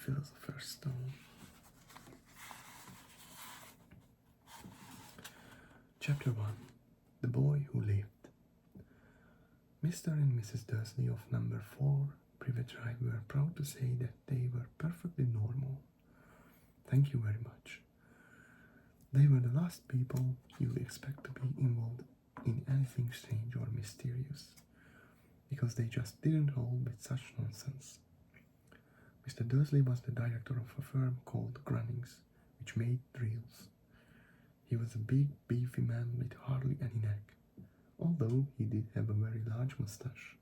Philosopher's Stone. Chapter 1. The Boy Who Lived. Mr. and Mrs. Dursley of number 4 Privet Drive were proud to say that they were perfectly normal. Thank you very much. They were the last people you would expect to be involved in anything strange or mysterious, because they just didn't hold with such nonsense. Mr. Dursley was the director of a firm called Grunnings, which made drills. He was a big, beefy man with hardly any neck, although he did have a very large moustache.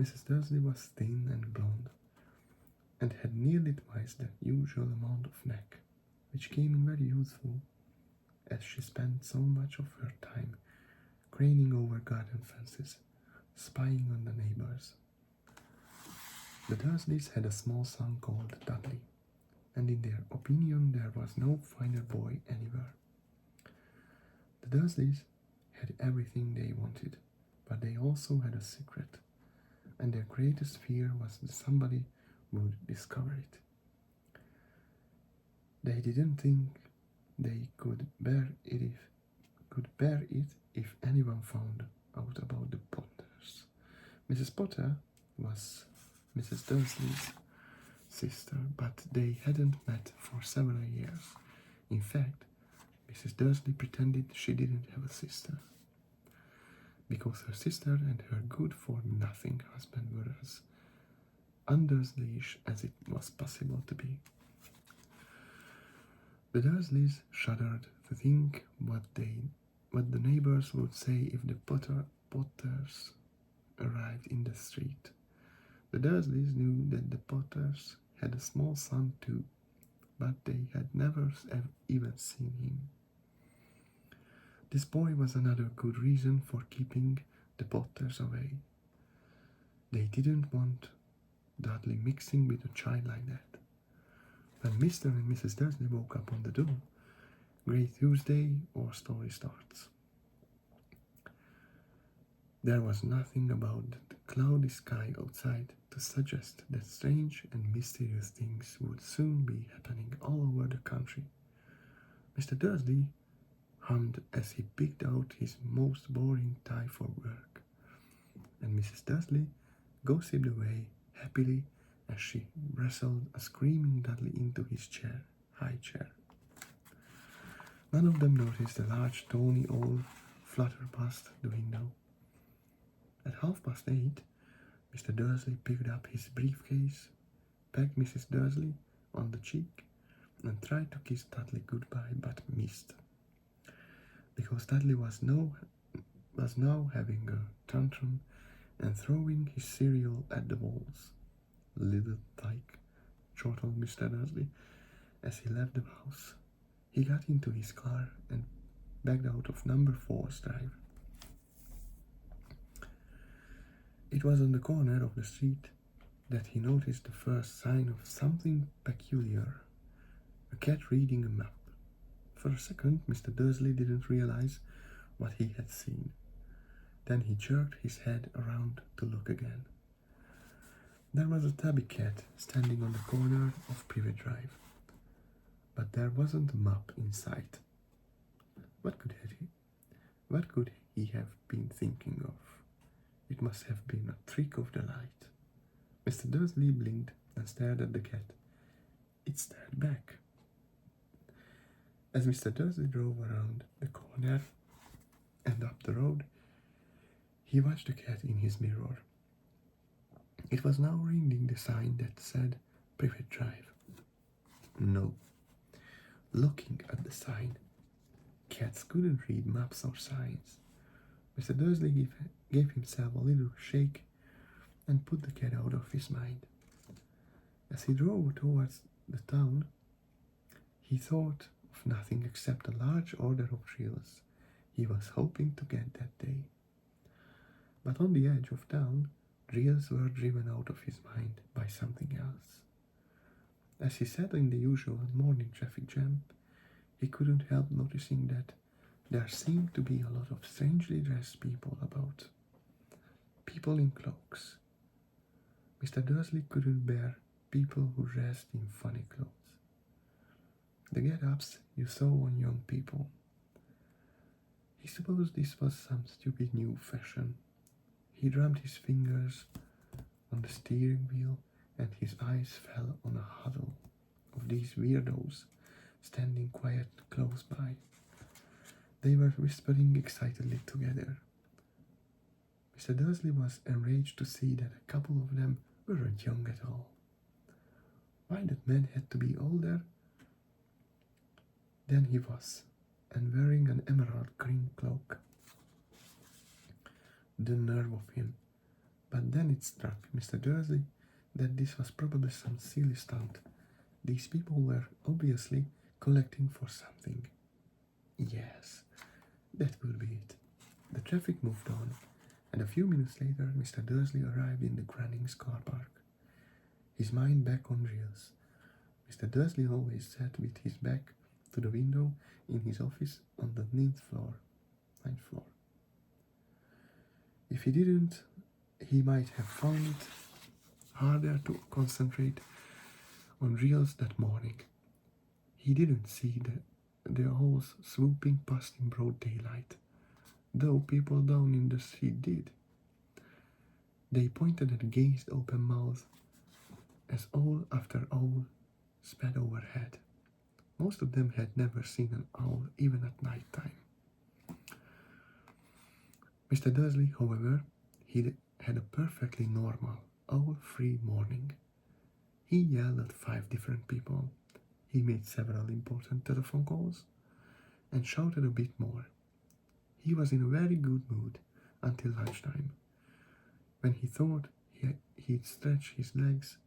Mrs. Dursley was thin and blonde, and had nearly twice the usual amount of neck, which came in very useful, as she spent so much of her time craning over garden fences, spying on the neighbors. The Dursleys had a small son called Dudley, and in their opinion there was no finer boy anywhere. The Dursleys had everything they wanted, but they also had a secret, and their greatest fear was that somebody would discover it. They didn't think they could bear it if anyone found out about the Potters. Mrs. Potter was Mrs. Dursley's sister, but they hadn't met for several years. In fact, Mrs. Dursley pretended she didn't have a sister, because her sister and her good-for-nothing husband were as under-leash as it was possible to be. The Dursleys shuddered to think what the neighbors would say if the Potters arrived in the street. The Dursleys knew that the Potters had a small son too, but they had never even seen him. This boy was another good reason for keeping the Potters away. They didn't want Dudley mixing with a child like that. When Mr. and Mrs. Dursley woke up on the door, Great Tuesday or story starts. There was nothing about the cloudy sky outside to suggest that strange and mysterious things would soon be happening all over the country. Mr. Dursley hummed as he picked out his most boring tie for work, and Mrs. Dursley gossiped away happily as she wrestled a screaming Dudley into his high chair. None of them noticed the large, tawny owl flutter past the window. At 8:30, Mr. Dursley picked up his briefcase, pecked Mrs. Dursley on the cheek, and tried to kiss Dudley goodbye, but missed, because Dudley was now having a tantrum and throwing his cereal at the walls. "Little tyke," chortled Mr. Dursley as he left the house. He got into his car and backed out of number 4's drive. It was on the corner of the street that he noticed the first sign of something peculiar: a cat reading a map. For a second, Mr. Dursley didn't realize what he had seen. Then he jerked his head around to look again. There was a tabby cat standing on the corner of Privet Drive, but there wasn't a map in sight. What could he have been thinking of? It must have been a trick of the light. Mr. Dursley blinked and stared at the cat. It stared back. As Mr. Dursley drove around the corner and up the road, he watched the cat in his mirror. It was now reading the sign that said Privet Drive. No. Looking at the sign, cats couldn't read maps or signs. Mr. Dursley gave himself a little shake and put the cat out of his mind. As he drove towards the town, he thought of nothing except a large order of drills he was hoping to get that day. But on the edge of town, drills were driven out of his mind by something else. As he sat in the usual morning traffic jam, he couldn't help noticing that there seemed to be a lot of strangely dressed people about. People in cloaks. Mr. Dursley couldn't bear people who dressed in funny clothes. The get-ups you saw on young people. He supposed this was some stupid new fashion. He drummed his fingers on the steering wheel and his eyes fell on a huddle of these weirdos standing quiet close by. They were whispering excitedly together. Mr. Dursley was enraged to see that a couple of them weren't young at all. Why that man had to be older than he was, and wearing an emerald green cloak. The nerve of him. But then it struck Mr. Dursley that this was probably some silly stunt. These people were obviously collecting for something. Yes, that would be it. The traffic moved on, and a few minutes later Mr. Dursley arrived in the Grannings car park, his mind back on reels. Mr. Dursley always sat with his back to the window in his office on the ninth floor. If he didn't, he might have found it harder to concentrate on reels that morning. He didn't see the owls swooping past in broad daylight, though people down in the street did. They pointed and gazed open-mouthed as owl after owl sped overhead. Most of them had never seen an owl even at night time. Mr. Dursley, however, he had a perfectly normal, owl-free morning. He yelled at 5 different people. He made several important telephone calls and shouted a bit more. He was in a very good mood until lunchtime, when he thought he'd stretch his legs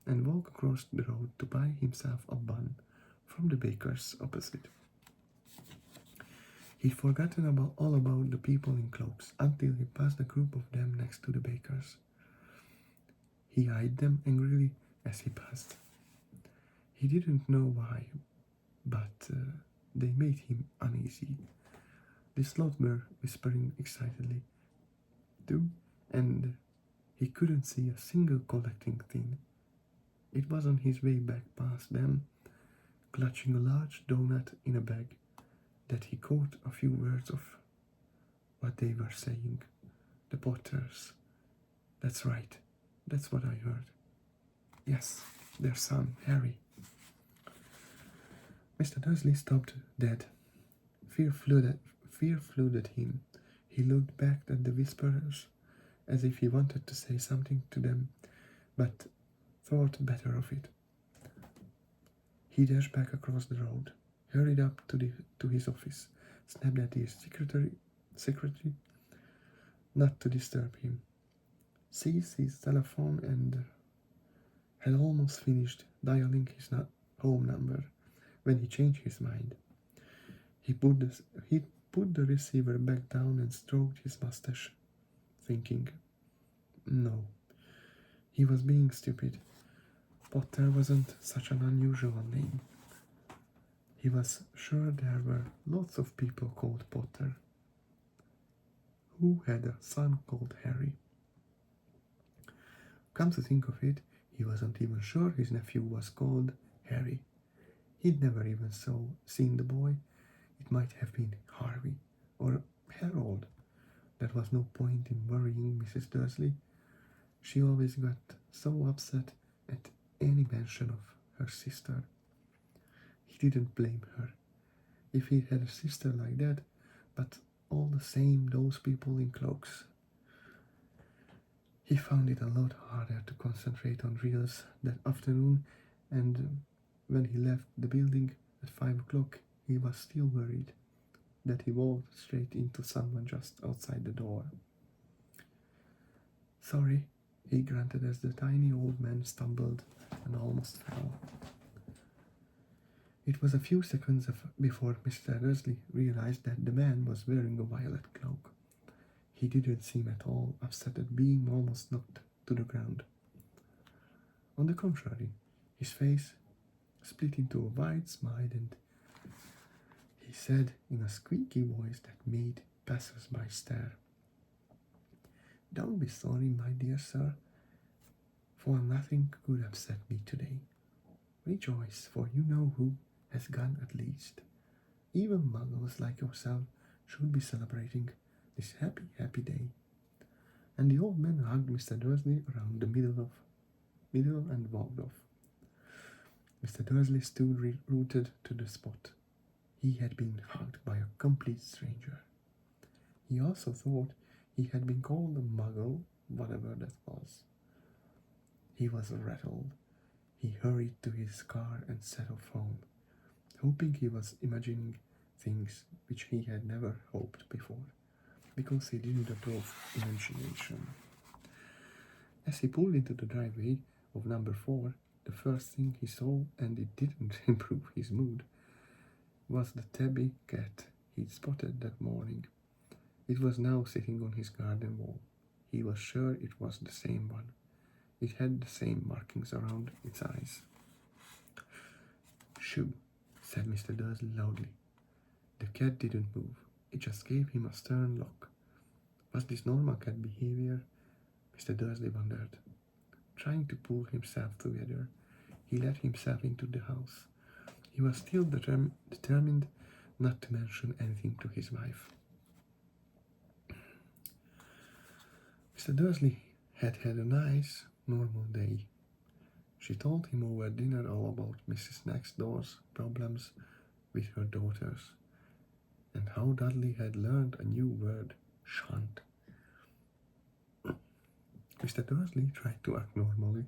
and walk across the road to buy himself a bun from the baker's opposite. He'd forgotten all about the people in cloaks until he passed a group of them next to the baker's. He eyed them angrily as he passed. He didn't know why, but they made him uneasy. This lot were whispering excitedly too, and he couldn't see a single collecting thing. It was on his way back past them, clutching a large doughnut in a bag, that he caught a few words of what they were saying. The Potters. That's right, that's what I heard. Yes, their son, Harry. Mr. Dursley stopped dead. Fear flooded him. He looked back at the whisperers as if he wanted to say something to them, but thought better of it. He dashed back across the road, hurried up to his office, snapped at his secretary not to disturb him, seized his telephone and had almost finished dialing his home number when he changed his mind. He put the receiver back down and stroked his mustache, thinking, no, he was being stupid. Potter wasn't such an unusual name. He was sure there were lots of people called Potter who had a son called Harry. Come to think of it, he wasn't even sure his nephew was called Harry. He'd never even seen the boy. It might have been Harvey or Harold. There was no point in worrying Mrs. Dursley. She always got so upset at any mention of her sister. He didn't blame her if he had a sister like that, but all the same, those people in cloaks. He found it a lot harder to concentrate on reels that afternoon, and when he left the building at 5 o'clock, he was still worried that he walked straight into someone just outside the door. Sorry, he grunted as the tiny old man stumbled and almost fell. It was a few seconds before Mr. Dursley realized that the man was wearing a violet cloak. He didn't seem at all upset at being almost knocked to the ground. On the contrary, his face split into a wide smile, and he said in a squeaky voice that made passers-by stare, "Don't be sorry, my dear sir, for nothing could upset me today. Rejoice, for you know who has gone at least. Even muggles like yourself should be celebrating this happy, happy day. And the old man hugged Mr. Dursley around the middle and walked off. Mr. Dursley stood rooted to the spot. He had been hugged by a complete stranger. He also thought he had been called a muggle, whatever that was. He was rattled. He hurried to his car and set off home, hoping he was imagining things which he had never hoped before, because he didn't approve imagination. As he pulled into the driveway of number 4, the first thing he saw, and it didn't improve his mood, was the tabby cat he'd spotted that morning. It was now sitting on his garden wall. He was sure it was the same one. It had the same markings around its eyes. "Shoo," said Mr. Dursley loudly. The cat didn't move. It just gave him a stern look. Was this normal cat behavior? Mr. Dursley wondered. Trying to pull himself together, he let himself into the house. He was still determined not to mention anything to his wife. Mr. Dursley had had a nice, normal day. She told him over dinner all about Mrs. Next Door's problems with her daughters, and how Dudley had learned a new word, shan't. Mr. Dursley tried to act normally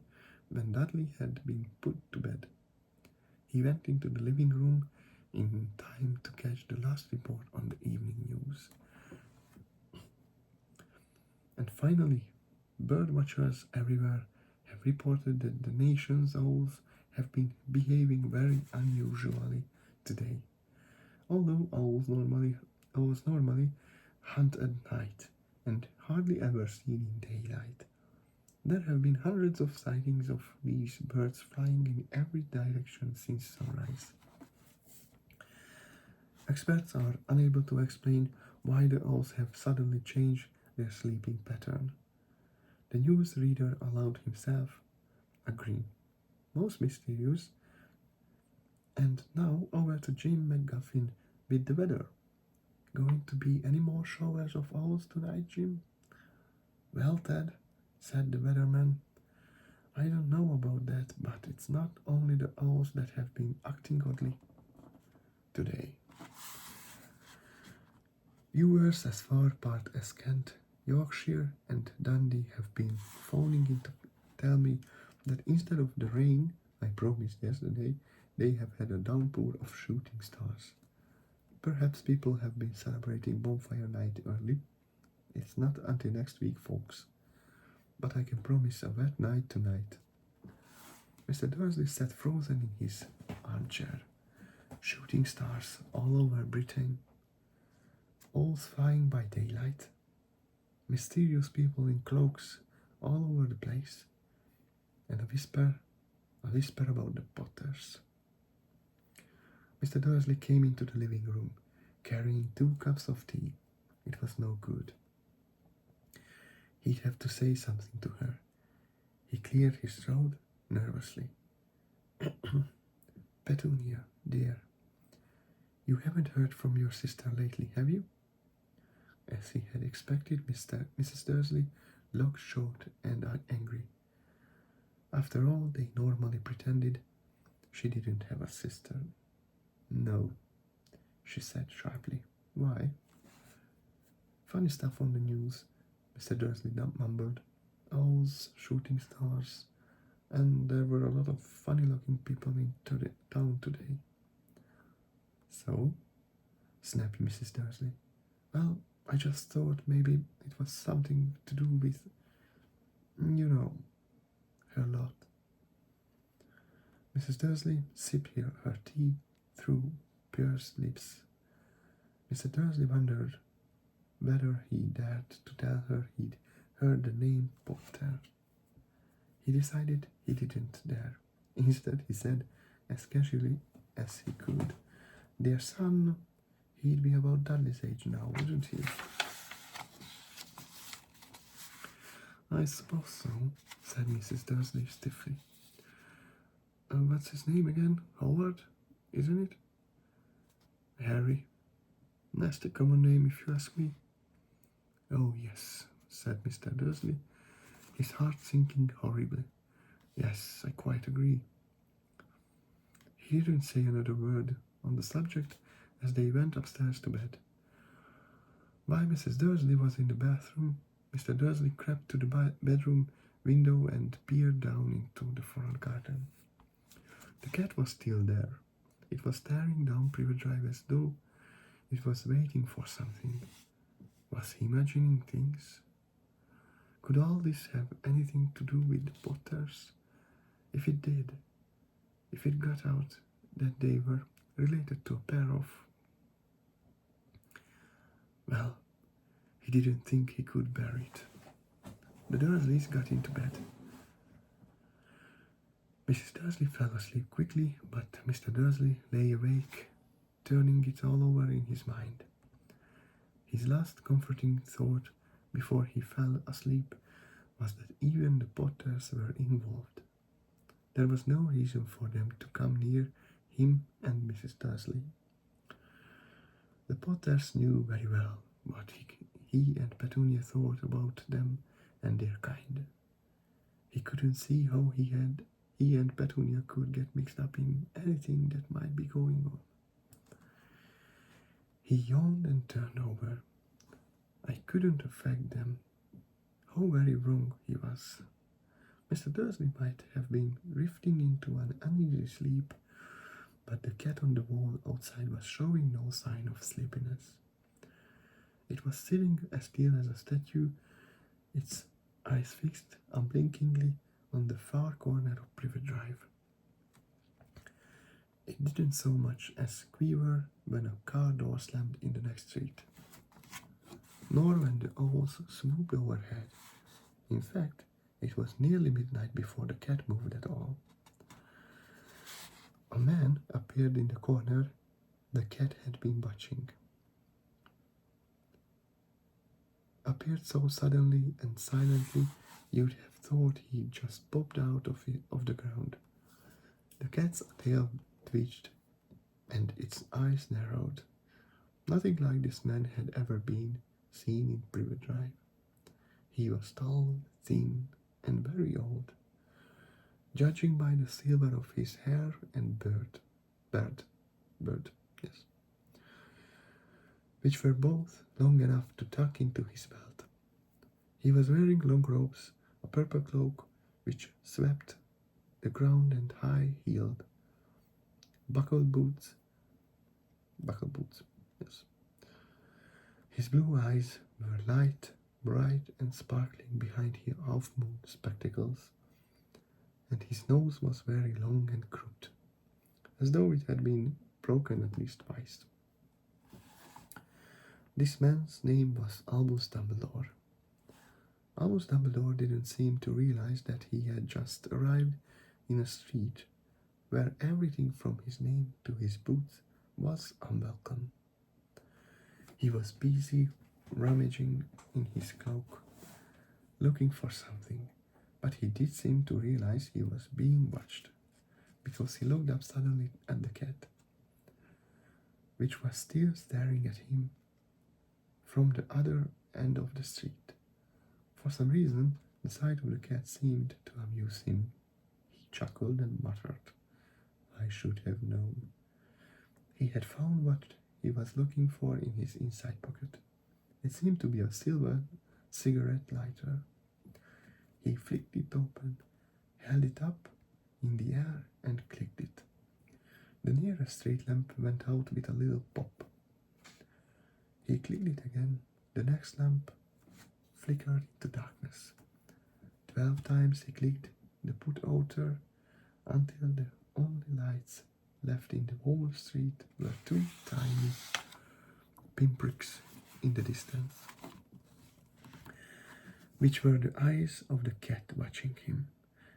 when Dudley had been put to bed. He went into the living room in time to catch the last report on the evening news. And finally, bird watchers everywhere have reported that the nation's owls have been behaving very unusually today. Although owls normally hunt at night and hardly ever seen in daylight, there have been hundreds of sightings of these birds flying in every direction since sunrise. Experts are unable to explain why the owls have suddenly changed their sleeping pattern. The newsreader allowed himself a grin. Most mysterious. And now over to Jim McGuffin with the weather. Going to be any more showers of owls tonight, Jim? Well, Ted, said the weatherman, I don't know about that, but it's not only the owls that have been acting oddly today. Viewers as far apart as Kent, Yorkshire and Dundee have been phoning in to tell me that instead of the rain I promised yesterday, they have had a downpour of shooting stars. Perhaps people have been celebrating bonfire night early. It's not until next week, folks. But I can promise a wet night tonight. Mr. Dursley sat frozen in his armchair. Shooting stars all over Britain. Owls flying by daylight. Mysterious people in cloaks all over the place. And a whisper about the Potters. Mr. Dursley came into the living room, carrying 2 cups of tea. It was no good. He'd have to say something to her. He cleared his throat nervously. Petunia, dear, you haven't heard from your sister lately, have you? As he had expected, Mrs. Dursley looked short and angry. After all, they normally pretended she didn't have a sister. No, she said sharply. Why? Funny stuff on the news, Mr. Dursley mumbled. Owls, shooting stars, and there were a lot of funny-looking people in town today. So? Snapped Mrs. Dursley. Well, I just thought maybe it was something to do with, her lot. Mrs. Dursley sipped her tea through pursed lips. Mr. Dursley wondered whether he dared to tell her he'd heard the name Potter. He decided he didn't dare. Instead, he said, as casually as he could, Dear son, he'd be about Dudley's age now, wouldn't he? I suppose so, said Mrs. Dursley stiffly. What's his name again? Howard, isn't it? Harry. Nasty common name, if you ask me. Oh, yes, said Mr. Dursley, his heart sinking horribly. Yes, I quite agree. He didn't say another word on the subject as they went upstairs to bed. While Mrs. Dursley was in the bathroom, Mr. Dursley crept to the bedroom window and peered down into the front garden. The cat was still there. It was staring down Privet Drive as though it was waiting for something. Was he imagining things? Could all this have anything to do with the Potters? If it did, if it got out that they were related to a pair of... Well, he didn't think he could bear it. The Dursleys got into bed. Mrs. Dursley fell asleep quickly, but Mr. Dursley lay awake, turning it all over in his mind. His last comforting thought before he fell asleep was that even the Potters were involved. There was no reason for them to come near him and Mrs. Dursley. The Potters knew very well what he and Petunia thought about them and their kind. He couldn't see how he and Petunia could get mixed up in anything that might be going on. He yawned and turned over. I couldn't affect them. How very wrong he was. Mr. Dursley might have been drifting into an uneasy sleep, but the cat on the wall outside was showing no sign of sleepiness. It was sitting as still as a statue, its eyes fixed unblinkingly on the far corner of Privet Drive. It didn't so much as quiver when a car door slammed in the next street, nor when the owls swooped overhead. In fact, it was nearly midnight before the cat moved at all. A man appeared in the corner the cat had been watching. Appeared so suddenly and silently you'd have thought he'd just popped out of the ground. The cat's tail twitched and its eyes narrowed. Nothing like this man had ever been seen in Privet Drive. He was tall, thin, and very old, judging by the silver of his hair and beard, which were both long enough to tuck into his belt. He was wearing long robes, a purple cloak which swept the ground, and high-heeled buckled boots. Yes. His blue eyes were light, bright, and sparkling behind his half-moon spectacles, and his nose was very long and crooked, as though it had been broken at least twice. This man's name was Albus Dumbledore. Albus Dumbledore didn't seem to realize that he had just arrived in a street where everything from his name to his boots was unwelcome. He was busy rummaging in his cloak, looking for something, but he did seem to realize he was being watched, because he looked up suddenly at the cat, which was still staring at him from the other end of the street. For some reason, the sight of the cat seemed to amuse him. He chuckled and muttered, "I should have known." He had found what he was looking for in his inside pocket. It seemed to be a silver cigarette lighter. He flicked it open, held it up in the air, and clicked it. The nearest street lamp went out with a little pop. He clicked it again. The next lamp flickered into darkness. 12 times he clicked the put-outer until the only lights left in the whole street were 2 tiny pinpricks in the distance, which were the eyes of the cat watching him.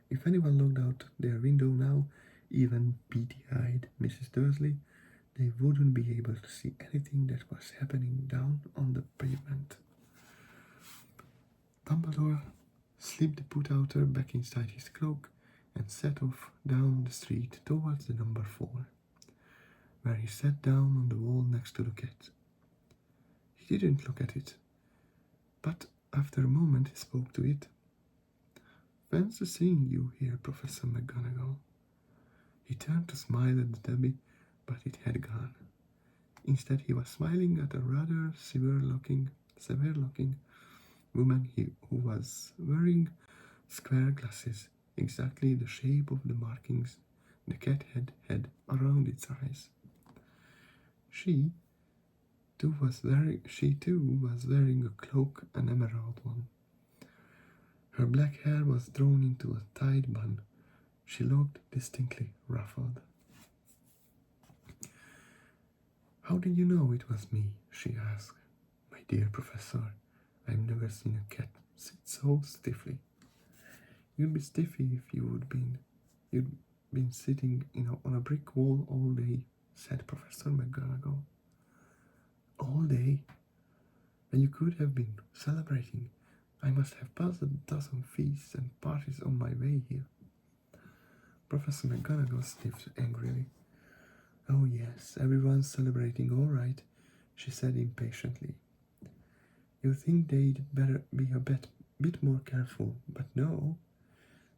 If anyone looked out their window now, even beady-eyed Mrs. Dursley, they wouldn't be able to see anything that was happening down on the pavement. Dumbledore slipped the put-outer back inside his cloak, and set off down the street towards the number 4, where he sat down on the wall next to the cat. He didn't look at it, but after a moment he spoke to it. "Fancy seeing you here, Professor McGonagall." He turned to smile at the tabby, but it had gone. Instead, he was smiling at a rather severe-looking woman who was wearing square glasses, exactly the shape of the markings the cat had around its eyes. She too was wearing a cloak, an emerald one. Her black hair was drawn into a tight bun. She looked distinctly ruffled. "How did you know it was me?" she asked. "My dear Professor, I've never seen a cat sit so stiffly." "You'd be stiffy if you'd been sitting on a brick wall all day," said Professor McGonagall. "All day? And you could have been celebrating. I must have passed a dozen feasts and parties on my way here." Professor McGonagall sniffed angrily. "Oh yes, everyone's celebrating all right," she said impatiently. "You'd think they'd better be a bit more careful, but no.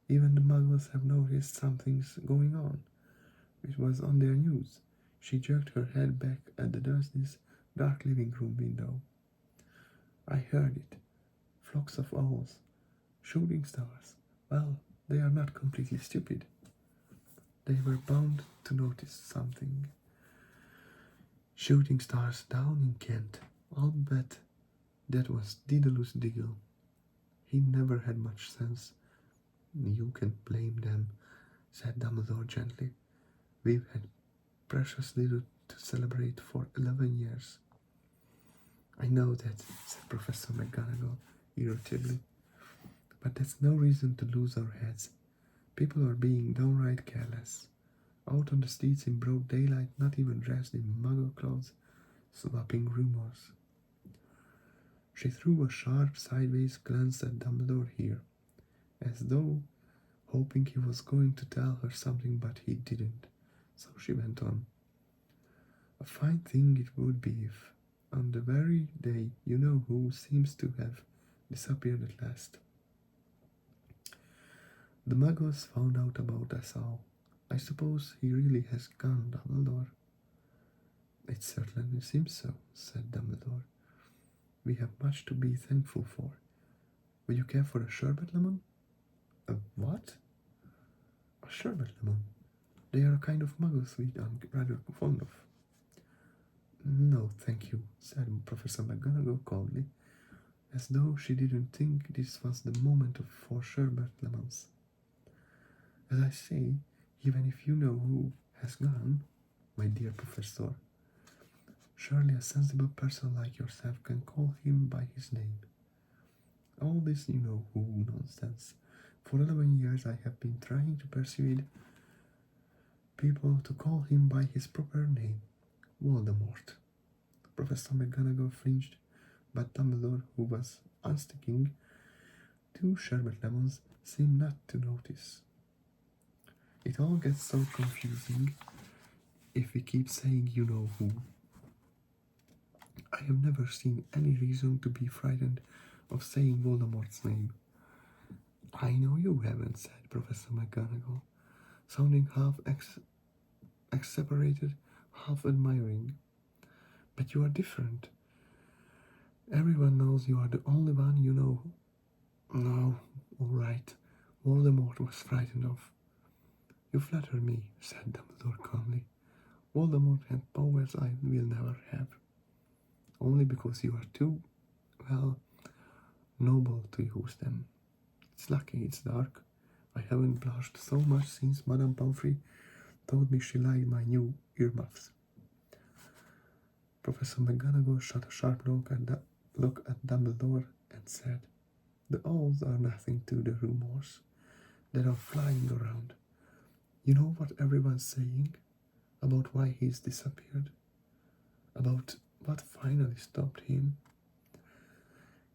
Even the Muggles have noticed something's going on. It was on their news." She jerked her head back at the Dursleys' dark living room window. "I heard it. Flocks of owls. Shooting stars. Well, they are not completely stupid. They were bound to notice something. Shooting stars down in Kent. I'll bet that was Daedalus Diggle. He never had much sense." "You can blame them," said Dumbledore gently. "We've had precious little to celebrate for 11 years. "I know that," said Professor McGonagall irritably, "but that's no reason to lose our heads. People are being downright careless. Out on the streets in broad daylight, not even dressed in Muggle clothes, swapping rumors." She threw a sharp sideways glance at Dumbledore here, as though hoping he was going to tell her something, but he didn't. So she went on. "A fine thing it would be if, on the very day you know who seems to have disappeared at last, the Muggles found out about us all. I suppose he really has gone, Dumbledore." "It certainly seems so," said Dumbledore. "We have much to be thankful for. Would you care for a sherbet lemon?" "A what?" "A sherbet lemon. They are a kind of Muggle sweet I'm rather fond of." "No, thank you," said Professor McGonagall coldly, as though she didn't think this was the moment for sherbet lemons. "As I say, even if you know who has gone, my dear Professor, surely a sensible person like yourself can call him by his name. All this you-know-who nonsense. For 11 years I have been trying to persuade people to call him by his proper name, Voldemort." Professor McGonagall flinched, but Dumbledore, who was unsticking 2 sherbet lemons, seemed not to notice. "It all gets so confusing if we keep saying you-know-who. I have never seen any reason to be frightened of saying Voldemort's name." "I know you haven't," said Professor McGonagall, sounding half exasperated, half admiring. "But you are different. Everyone knows you are the only one you know." "No, all right. Voldemort was frightened of." "You flatter me," said Dumbledore calmly. "Voldemort had powers I will never have. Only because you are too, well, noble to use them. It's lucky it's dark. I haven't blushed so much since Madame Pomfrey told me she liked my new earmuffs." Professor McGonagall shot a sharp look at Dumbledore and said, "The owls are nothing to the rumors that are flying around. You know what everyone's saying? About why he's disappeared? About what finally stopped him?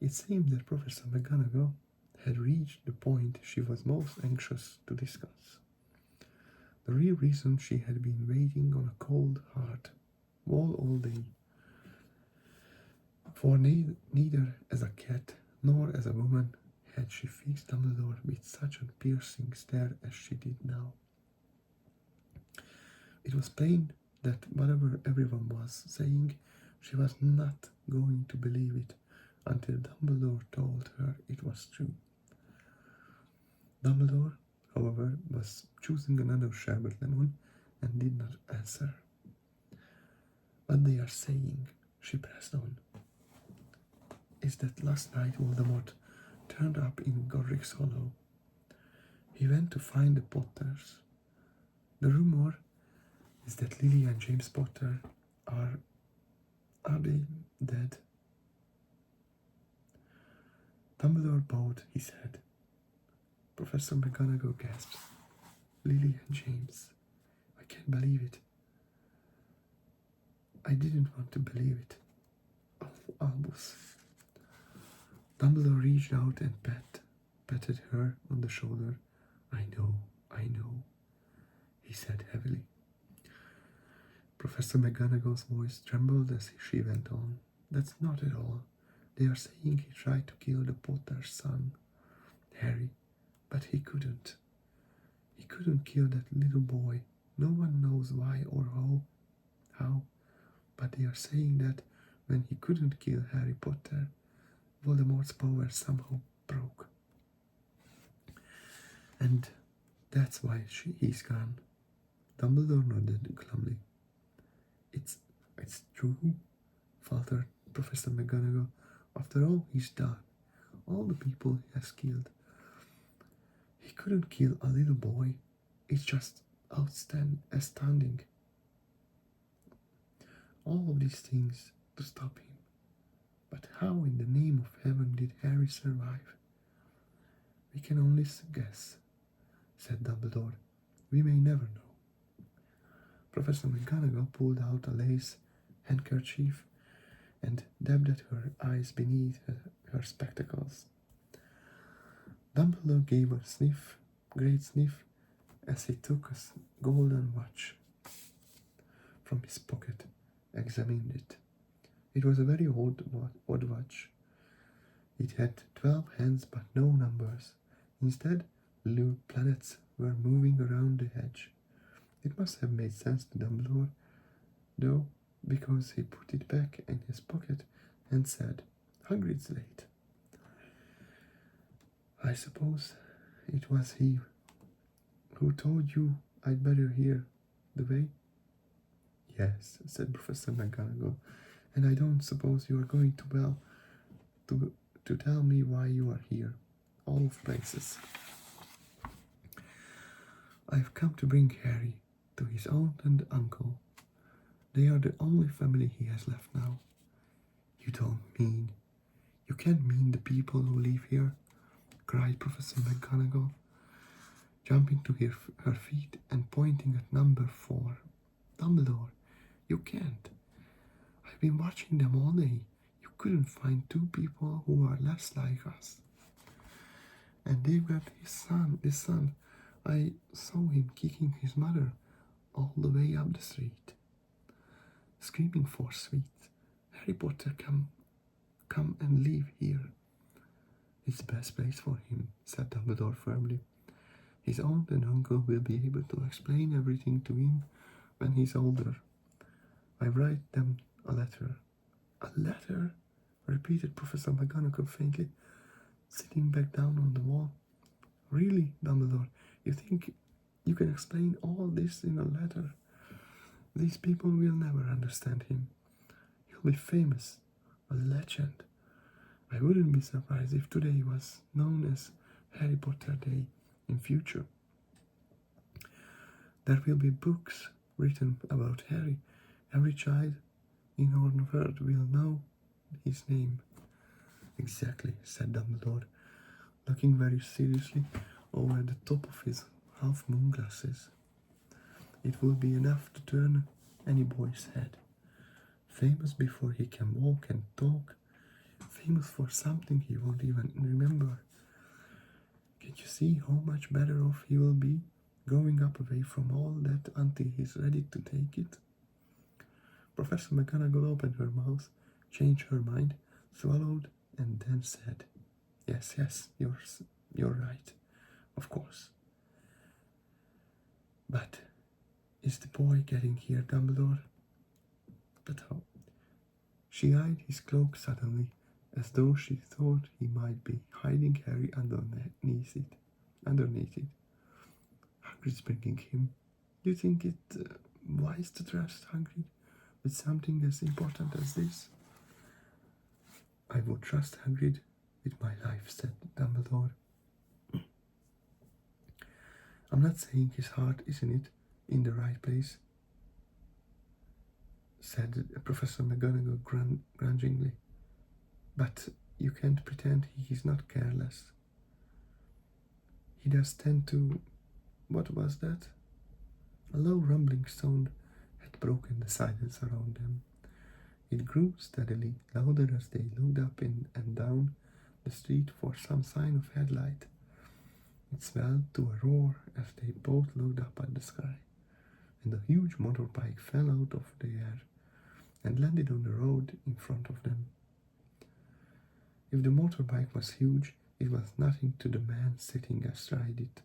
It seems that Professor McGonagall had reached the point she was most anxious to discuss. The real reason she had been waiting on a cold, hard wall all day. For neither as a cat nor as a woman had she fixed Dumbledore with such a piercing stare as she did now. It was plain that whatever everyone was saying, she was not going to believe it until Dumbledore told her it was true. Dumbledore, however, was choosing another sherbet lemon and did not answer. What they are saying, she pressed on, is that last night Voldemort turned up in Godric's Hollow. He went to find the Potters. The rumor is that Lily and James Potter are they dead? Dumbledore bowed his head. Professor McGonagall gasped. Lily and James. I can't believe it. I didn't want to believe it. Oh, Albus. Dumbledore reached out and patted her on the shoulder. I know, he said heavily. Professor McGonagall's voice trembled as she went on. That's not at all. They are saying he tried to kill the Potter's son, Harry, but he couldn't. He couldn't kill that little boy. No one knows why or how, but they are saying that when he couldn't kill Harry Potter, Voldemort's power somehow broke. And that's why he's gone. Dumbledore nodded glumly. It's true, faltered Professor McGonagall. After all he's done, all the people he has killed, he couldn't kill a little boy. It's just astounding. All of these things to stop him. But how in the name of heaven did Harry survive? We can only guess, said Dumbledore. We may never know. Professor McGonagall pulled out a lace handkerchief and dabbed at her eyes beneath her spectacles. Dumbledore gave a great sniff, as he took a golden watch from his pocket, examined it. It was a very odd watch. It had 12 hands but no numbers. Instead, little planets were moving around the edge. It must have made sense to Dumbledore, though, because he put it back in his pocket and said, Hagrid's late. I suppose it was he who told you I'd better hear the way? Yes, said Professor McGonagall, and I don't suppose you are going to tell me why you are here, all of places. I've come to bring Harry to his aunt and uncle. They are the only family he has left now. You can't mean the people who live here, cried Professor McGonagall, jumping to her feet and pointing at number 4. Dumbledore, you can't. I've been watching them all day. You couldn't find 2 people who are less like us. And they've got his son. I saw him kicking his mother all the way up the street, screaming for sweets. Harry Potter, come and live here. It's the best place for him, said Dumbledore firmly. His aunt and uncle will be able to explain everything to him when he's older. I write them a letter. A letter? Repeated Professor McGonagall faintly, sitting back down on the wall. Really, Dumbledore, you think you can explain all this in a letter? These people will never understand him. He'll be famous, a legend. I wouldn't be surprised if today was known as Harry Potter Day in future. There will be books written about Harry. Every child in our world will know his name. Exactly, said Dumbledore, looking very seriously over the top of his half-moon glasses. It will be enough to turn any boy's head. Famous before he can walk and talk. Famous for something he won't even remember. Can't you see how much better off he will be growing up away from all that until he's ready to take it? Professor McGonagall opened her mouth, changed her mind, swallowed, and then said, Yes, you're right, of course. But is the boy getting here, Dumbledore? But how? She eyed his cloak suddenly, as though she thought he might be hiding Harry underneath it. Hagrid's bringing him. Do you think it wise to trust Hagrid with something as important as this? I would trust Hagrid with my life, said Dumbledore. I'm not saying his heart isn't in the right place, said Professor McGonagall grudgingly. But you can't pretend he is not careless. He does tend to... What was that? A low rumbling sound had broken the silence around them. It grew steadily louder as they looked up and down the street for some sign of headlight. It swelled to a roar as they both looked up at the sky, and a huge motorbike fell out of the air and landed on the road in front of them. If the motorbike was huge, it was nothing to the man sitting astride it.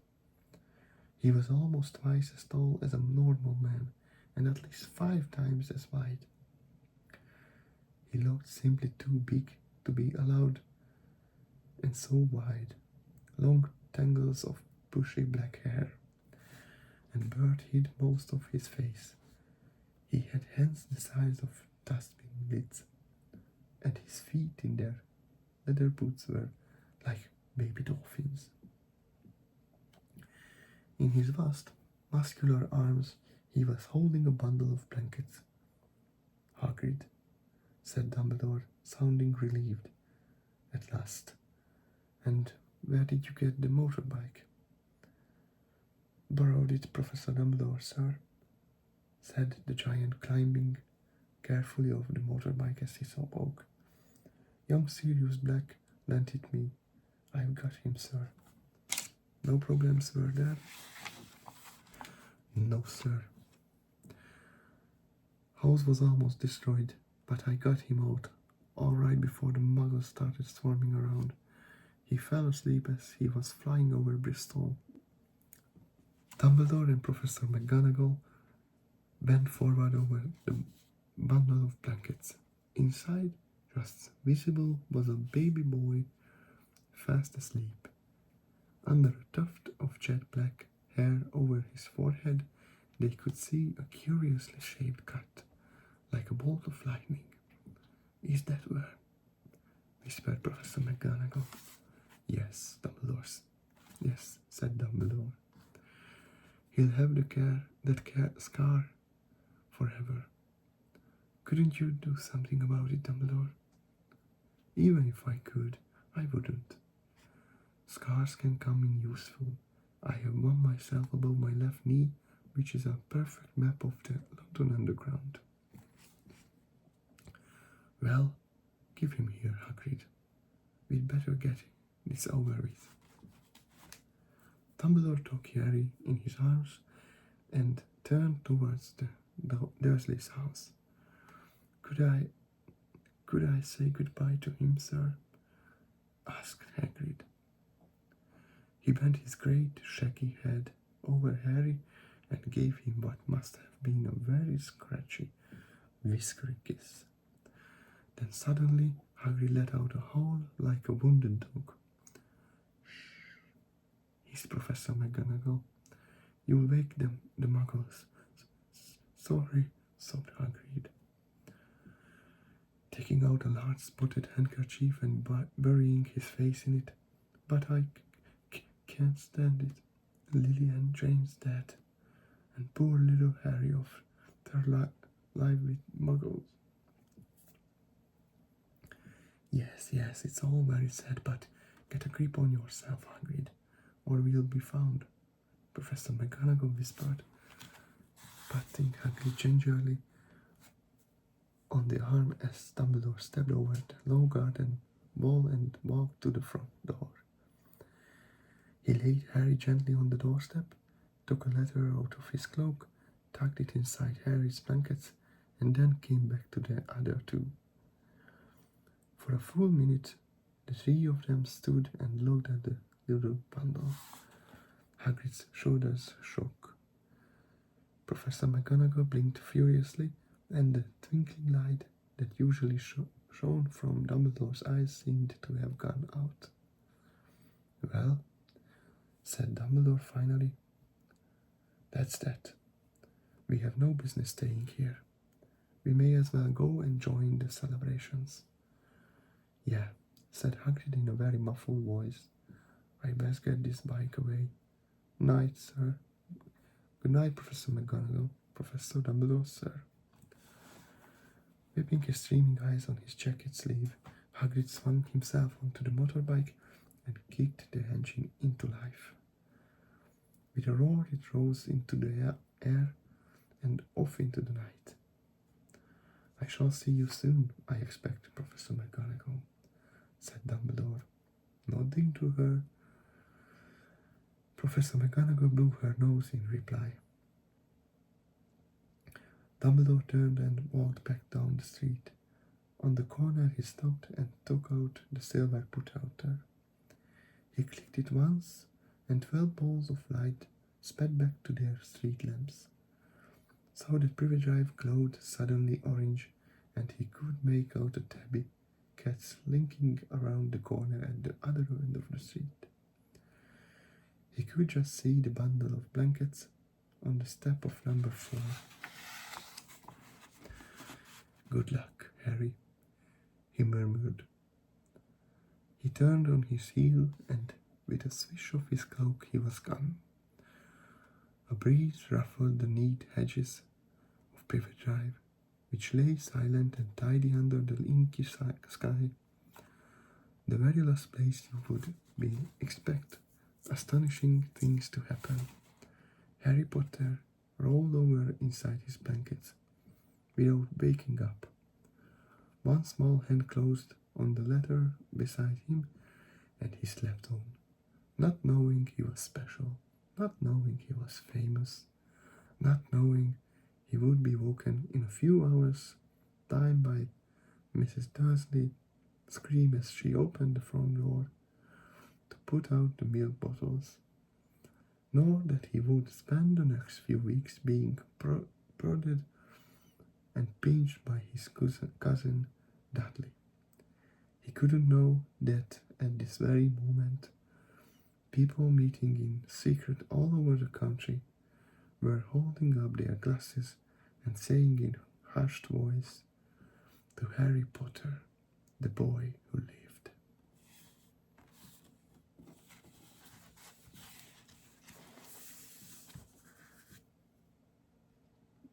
He was almost twice as tall as a normal man, and at least 5 times as wide. He looked simply too big to be allowed, and so wide. Long tangles of bushy black hair and beard hid most of his face. He had hands the size of dustbin lids, and his feet in their leather boots were like baby dolphins. In his vast, muscular arms, he was holding a bundle of blankets. Hagrid, said Dumbledore, sounding relieved at last. And where did you get the motorbike? Borrowed it, Professor Dumbledore, sir, said the giant, climbing carefully over the motorbike as he spoke. Young Sirius Black lent it me. I've got him, sir. No problems were there? No, sir. House was almost destroyed, but I got him out, all right before the muggles started swarming around. He fell asleep as he was flying over Bristol. Dumbledore and Professor McGonagall bent forward over the bundle of blankets. Inside, just visible, was a baby boy fast asleep. Under a tuft of jet black hair over his forehead, they could see a curiously shaped cut, like a bolt of lightning. Is that where? Whispered Professor McGonagall. Yes, Dumbledore. Yes, said Dumbledore. He'll have that scar forever. Couldn't you do something about it, Dumbledore? Even if I could, I wouldn't. Scars can come in useful. I have one myself above my left knee, which is a perfect map of the London Underground. Well, give him here, Hagrid. We'd better get this over with. Dumbledore took Harry in his arms and turned towards the Dursley's house. Could I say goodbye to him, sir? Asked Hagrid. He bent his great shaggy head over Harry and gave him what must have been a very scratchy, whiskery kiss. Then suddenly Hagrid let out a howl like a wounded dog. Shh, hissed Professor McGonagall. You'll wake the muggles. Sorry, sobbed Hagrid, taking out a large spotted handkerchief and burying his face in it. But I can't stand it. Lily and James dead, and poor little Harry of their life with muggles. Yes, it's all very sad, but get a grip on yourself, Hagrid, or we'll be found, Professor McGonagall whispered, patting Hagrid gingerly on the arm as Dumbledore stepped over the low garden wall and walked to the front door. He laid Harry gently on the doorstep, took a letter out of his cloak, tucked it inside Harry's blankets, and then came back to the other two. For a full minute, the three of them stood and looked at the little bundle. Hagrid's shoulders shook. Professor McGonagall blinked furiously, and the twinkling light that usually shone from Dumbledore's eyes seemed to have gone out. "Well," said Dumbledore finally, "that's that. We have no business staying here. We may as well go and join the celebrations." "Yeah," said Hagrid in a very muffled voice. "I best get this bike away. Night, sir." "Good night, Professor McGonagall. Professor Dumbledore, sir." Wiping his streaming eyes on his jacket sleeve, Hagrid swung himself onto the motorbike and kicked the engine into life. With a roar, it rose into the air and off into the night. "I shall see you soon, I expect, Professor McGonagall," said Dumbledore, nodding to her. Professor McGonagall blew her nose in reply. Dumbledore turned and walked back down the street. On the corner he stopped and took out the silver put-outer. He clicked it once, and 12 balls of light sped back to their street lamps, so that Privet Drive glowed suddenly orange, and he could make out the tabby cat slinking around the corner at the other end of the street. He could just see the bundle of blankets on the step of number 4. "Good luck, Harry," he murmured. He turned on his heel, and with a swish of his cloak he was gone. A breeze ruffled the neat hedges of Privet Drive, which lay silent and tidy under the inky sky, the very last place you would expect astonishing things to happen. Harry Potter rolled over inside his blankets without waking up. One small hand closed on the letter beside him, and he slept on, not knowing he was special, not knowing he was famous, not knowing he would be woken in a few hours' time by Mrs. Dursley's scream as she opened the front door to put out the milk bottles, nor that he would spend the next few weeks being prodded and pinched by his cousin Dudley. He couldn't know that at this very moment, people meeting in secret all over the country were holding up their glasses and saying in hushed voice, "To Harry Potter, the boy who lived."